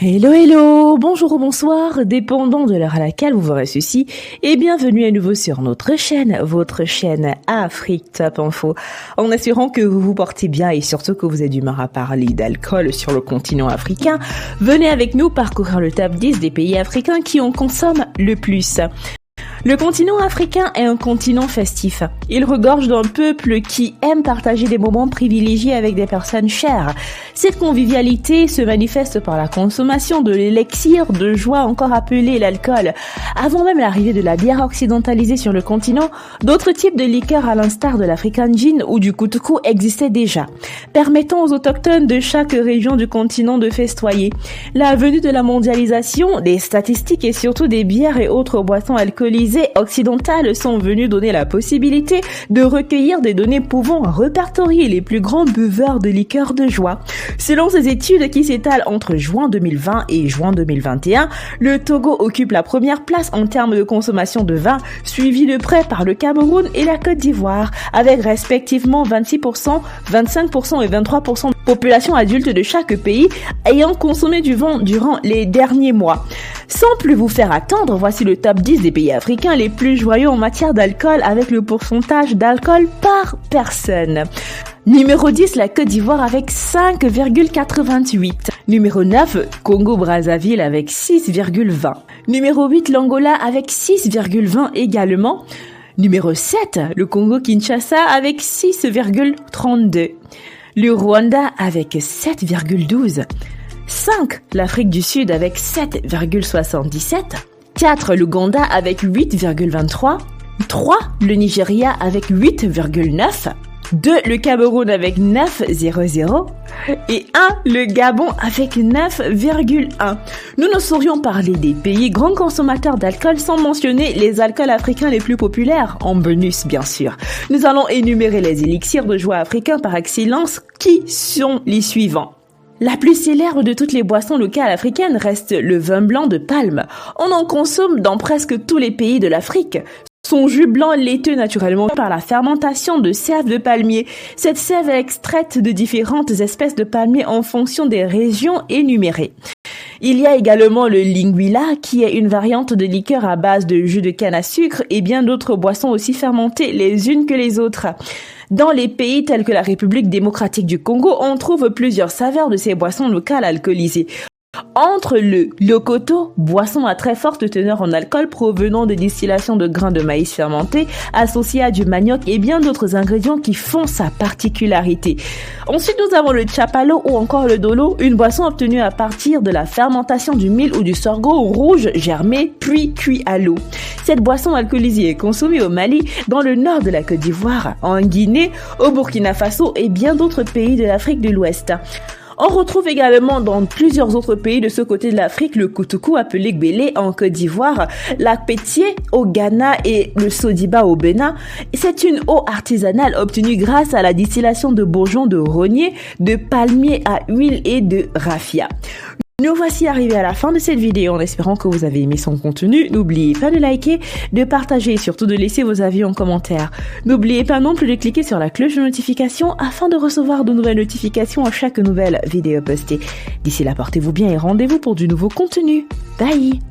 Hello, hello, bonjour ou bonsoir, dépendant de l'heure à laquelle vous verrez ceci, et bienvenue à nouveau sur notre chaîne, votre chaîne Afrique Top Info, en assurant que vous vous portez bien et surtout que vous êtes d'humeur à parler d'alcool sur le continent africain. Venez avec nous parcourir le top 10 des pays africains qui en consomment le plus. Le continent africain est un continent festif. Il regorge d'un peuple qui aime partager des moments privilégiés avec des personnes chères. Cette convivialité se manifeste par la consommation de l'élixir de joie encore appelé l'alcool. Avant même l'arrivée de la bière occidentalisée sur le continent, d'autres types de liqueurs à l'instar de l'African Gin ou du Kutuku existaient déjà, permettant aux autochtones de chaque région du continent de festoyer. La venue de la mondialisation, des statistiques et surtout des bières et autres boissons alcoolisées occidentales sont venues donner la possibilité de recueillir des données pouvant répertorier les plus grands buveurs de liqueurs de joie. Selon ces études qui s'étalent entre juin 2020 et juin 2021, le Togo occupe la première place en termes de consommation de vin, suivi de près par le Cameroun et la Côte d'Ivoire, avec respectivement 26%, 25% et 23% de population adulte de chaque pays ayant consommé du vin durant les derniers mois. Sans plus vous faire attendre, voici le top 10 des pays africains les plus joyeux en matière d'alcool avec le pourcentage d'alcool par personne. Numéro 10, la Côte d'Ivoire avec 5,88. Numéro 9, Congo-Brazzaville avec 6,20. Numéro 8, l'Angola avec 6,20 également. Numéro 7, le Congo-Kinshasa avec 6,32. Le Rwanda avec 7,12. 5, l'Afrique du Sud avec 7,77. 4, l'Ouganda avec 8,23. 3, le Nigeria avec 8,9. 2, le Cameroun avec 9,00 et 1, le Gabon avec 9,1. Nous ne saurions parler des pays grands consommateurs d'alcool sans mentionner les alcools africains les plus populaires, en bonus bien sûr. Nous allons énumérer les élixirs de joie africains par excellence qui sont les suivants. La plus célèbre de toutes les boissons locales africaines reste le vin blanc de palme. On en consomme dans presque tous les pays de l'Afrique. Son jus blanc laiteux naturellement par la fermentation de sève de palmier. Cette sève est extraite de différentes espèces de palmiers en fonction des régions énumérées. Il y a également le linguila qui est une variante de liqueur à base de jus de canne à sucre et bien d'autres boissons aussi fermentées les unes que les autres. Dans les pays tels que la République démocratique du Congo, on trouve plusieurs saveurs de ces boissons locales alcoolisées. Entre le lokoto, boisson à très forte teneur en alcool provenant de distillation de grains de maïs fermentés, associé à du manioc et bien d'autres ingrédients qui font sa particularité. Ensuite, nous avons le chapalo ou encore le dolo, une boisson obtenue à partir de la fermentation du mil ou du sorgho rouge germé puis cuit à l'eau. Cette boisson alcoolisée est consommée au Mali, dans le nord de la Côte d'Ivoire, en Guinée, au Burkina Faso et bien d'autres pays de l'Afrique de l'Ouest. On retrouve également dans plusieurs autres pays de ce côté de l'Afrique le Kutuku appelé Gbélé en Côte d'Ivoire, la Pétié au Ghana et le Sodiba au Bénin. C'est une eau artisanale obtenue grâce à la distillation de bourgeons de rognier, de palmier à huile et de raffia. Nous voici arrivés à la fin de cette vidéo en espérant que vous avez aimé son contenu. N'oubliez pas de liker, de partager et surtout de laisser vos avis en commentaire. N'oubliez pas non plus de cliquer sur la cloche de notification afin de recevoir de nouvelles notifications à chaque nouvelle vidéo postée. D'ici là, portez-vous bien et rendez-vous pour du nouveau contenu. Bye!